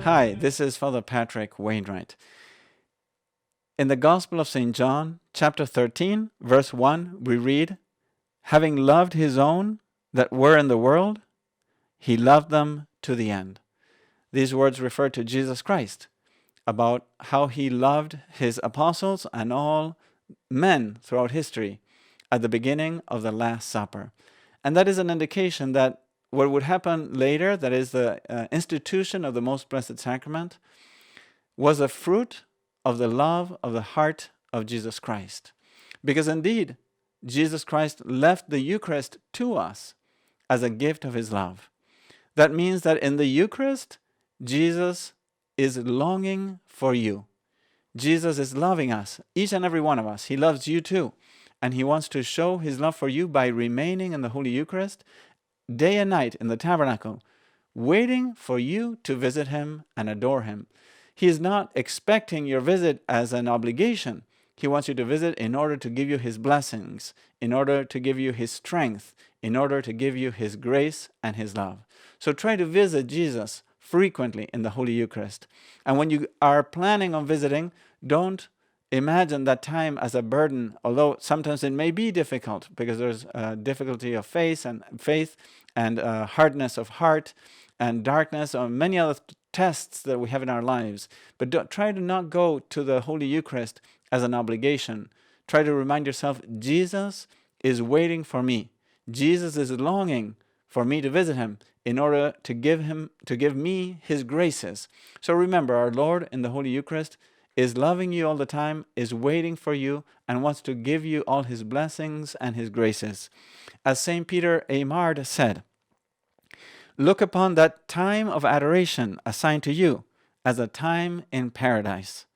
Hi, this is Father Patrick Wainwright. In the Gospel of St. John, chapter 13, verse 1, we read, "Having loved his own that were in the world, he loved them to the end." These words refer to Jesus Christ, about how he loved his apostles and all men throughout history at the beginning of the Last Supper. And that is an indication that what would happen later, that is the institution of the Most Blessed Sacrament, was a fruit of the love of the heart of Jesus Christ. Because indeed, Jesus Christ left the Eucharist to us as a gift of his love. That means that in the Eucharist, Jesus is longing for you. Jesus is loving us, each and every one of us. He loves you too. And he wants to show his love for you by remaining in the Holy Eucharist day and night in the tabernacle, waiting for you to visit him and adore him. He is not expecting your visit as an obligation. He wants you to visit in order to give you his blessings, in order to give you his strength, in order to give you his grace and his love. So try to visit Jesus frequently in the Holy Eucharist. And when you are planning on visiting, don't imagine that time as a burden, although sometimes it may be difficult because there's difficulty of faith and hardness of heart and darkness or many other tests that we have in our lives. But try to not go to the Holy Eucharist as an obligation. Try to remind yourself, Jesus is waiting for me. Jesus is longing for me to visit him in order to give me his graces. So remember, our Lord in the Holy Eucharist is loving you all the time, is waiting for you, and wants to give you all his blessings and his graces. As St. Peter Eymard said, "Look upon that time of adoration assigned to you as a time in paradise.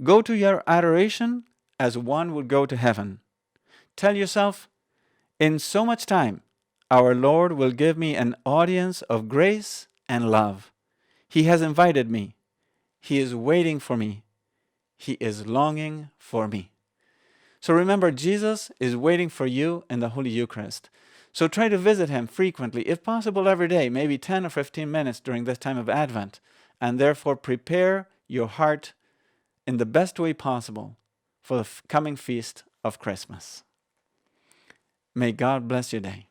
Go to your adoration as one would go to heaven. Tell yourself, in so much time, our Lord will give me an audience of grace and love. He has invited me. He is waiting for me. He is longing for me." So remember, Jesus is waiting for you in the Holy Eucharist. So try to visit him frequently, if possible every day, maybe 10 or 15 minutes during this time of Advent, and therefore prepare your heart in the best way possible for the coming feast of Christmas. May God bless your day.